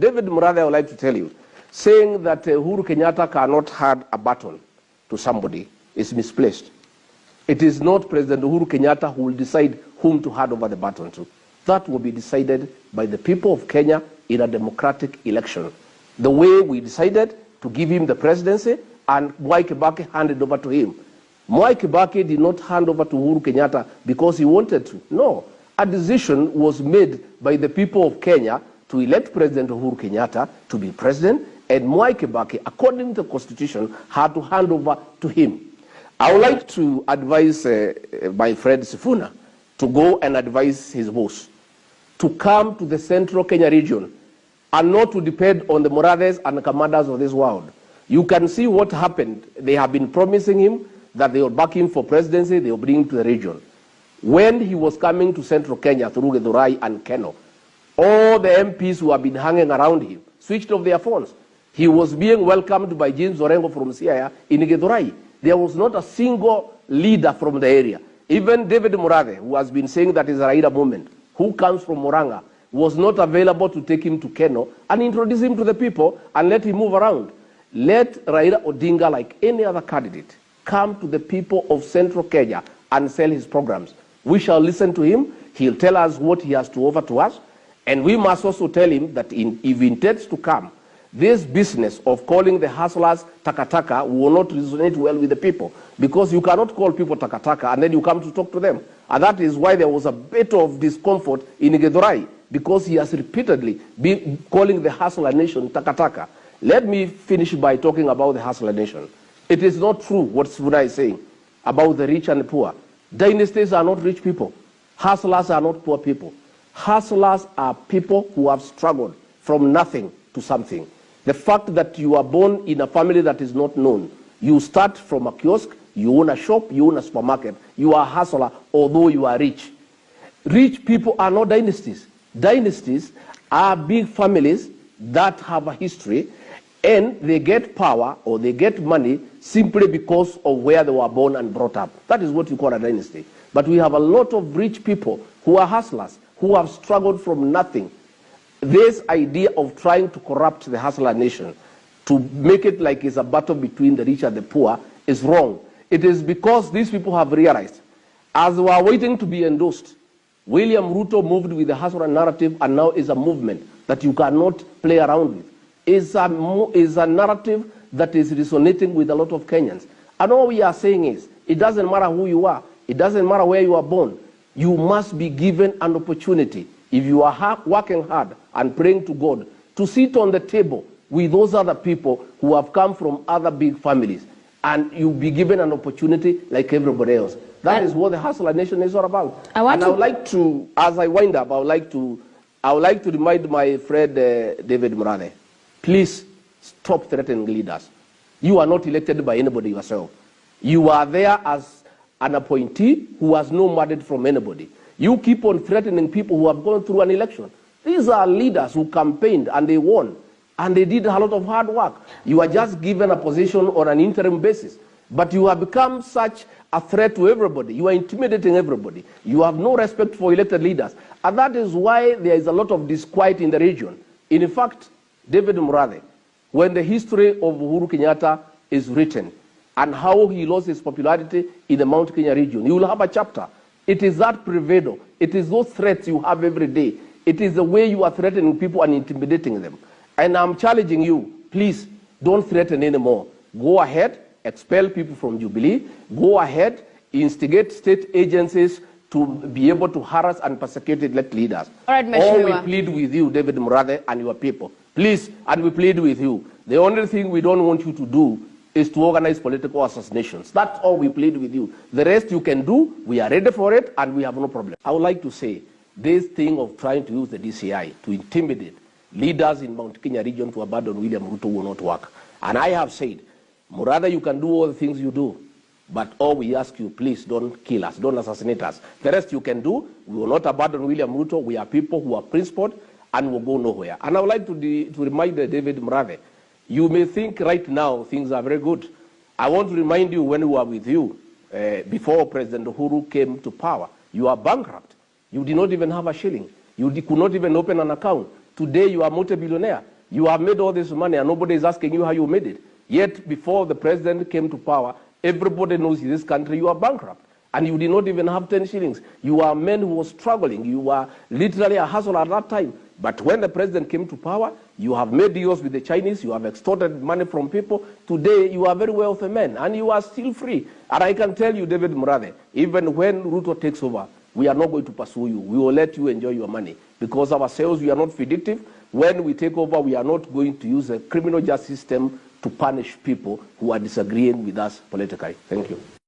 David Murathe, I would like to tell you, saying that Uhuru Kenyatta cannot hand a baton to somebody is misplaced. It is not President Uhuru Kenyatta who will decide whom to hand over the baton to. That will be decided by the people of Kenya in a democratic election. The way we decided to give him the presidency and Mwai Kibaki handed over to him. Mwai Kibaki did not hand over to Uhuru Kenyatta because he wanted to. No, a decision was made by the people of Kenya to elect President Uhuru Kenyatta to be president, and Mwai Kibaki, according to the Constitution, had to hand over to him. I would like to advise my friend Sifuna to go and advise his boss to come to the central Kenya region and not to depend on the Murathes and the commanders of this world. You can see what happened. They have been promising him that they will back him for presidency, they will bring him to the region. When he was coming to central Kenya through Githurai and Keno, all the MPs who have been hanging around him switched off their phones. He was being welcomed by James Orengo from Siaya in Githurai. There was not a single leader from the area. Even David Murathe, who has been saying that is a Raila movement, who comes from Muranga, was not available to take him to Keno and introduce him to the people and let him move around. Let Raila Odinga, like any other candidate, come to the people of central Kenya and sell his programs. We shall listen to him. He'll tell us what he has to offer to us. And we must also tell him that if he intends to come, this business of calling the hustlers takataka will not resonate well with the people, because you cannot call people takataka and then you come to talk to them. And that is why there was a bit of discomfort in Githurai, because he has repeatedly been calling the hustler nation takataka. Let me finish by talking about the hustler nation. It is not true what Sifuna is saying about the rich and the poor. Dynasties are not rich people. Hustlers are not poor people. Hustlers are people who have struggled from nothing to something. The fact that you are born in a family that is not known, you start from a kiosk, you own a shop, you own a supermarket, you are a hustler, although you are rich. Rich people are not dynasties. Dynasties are big families that have a history, and they get power or they get money simply because of where they were born and brought up. That is what you call a dynasty. But we have a lot of rich people who are hustlers, who have struggled from nothing. This idea of trying to corrupt the hustler nation, to make it like it's a battle between the rich and the poor, is wrong. It is because these people have realized, as they were waiting to be endorsed, William Ruto moved with the hustler narrative, and now is a movement that you cannot play around with. Is a narrative that is resonating with a lot of Kenyans. And all we are saying is, it doesn't matter who you are, it doesn't matter where you are born, you must be given an opportunity, if you are working hard and praying to God, to sit on the table with those other people who have come from other big families, and you'll be given an opportunity like everybody else. That is what the hustler nation is all about. I would like to, as I wind up, I would like to remind my friend David Murathe, please stop threatening leaders. You are not elected by anybody yourself. You are there as an appointee who has no mandate from anybody. You keep on threatening people who have gone through an election. These are leaders who campaigned and they won, and they did a lot of hard work. You are just given a position on an interim basis, but you have become such a threat to everybody. You are intimidating everybody. You have no respect for elected leaders, and that is why there is a lot of disquiet in the region. In fact, David Murathe, when the history of Uhuru Kenyatta is written and how he lost his popularity in the Mount Kenya region, you will have a chapter. It is that bravado. It is those threats you have every day. It is the way you are threatening people and intimidating them. And I'm challenging you, please don't threaten anymore. Go ahead, expel people from Jubilee. Go ahead, instigate state agencies to be able to harass and persecute elect leaders. All right, All we plead with you, David Murathe, and your people. Please, and we plead with you. The only thing we don't want you to do is to organize political assassinations. That's all we plead with you. The rest you can do, we are ready for it, and we have no problem. I would like to say, this thing of trying to use the DCI to intimidate leaders in Mount Kenya region to abandon William Ruto will not work. And I have said, Murathe, you can do all the things you do, but all we ask you, please don't kill us, don't assassinate us. The rest you can do, we will not abandon William Ruto. We are people who are principled and will go nowhere. And I would like to remind David Murathe, you may think right now things are very good. I want to remind you, when we were with you, before President Uhuru came to power, you are bankrupt. You did not even have a shilling. You could not even open an account. Today you are multi-billionaire. You have made all this money and nobody is asking you how you made it. Yet before the president came to power, everybody knows in this country you are bankrupt. And you did not even have 10 shillings. You are a man who was struggling. You were literally a hustler at that time. But when the president came to power, you have made deals with the Chinese. You have extorted money from people. Today, you are a very wealthy man, and you are still free. And I can tell you, David Murathe, even when Ruto takes over, we are not going to pursue you. We will let you enjoy your money. Because ourselves, we are not vindictive. When we take over, we are not going to use the criminal justice system to punish people who are disagreeing with us politically. Thank you.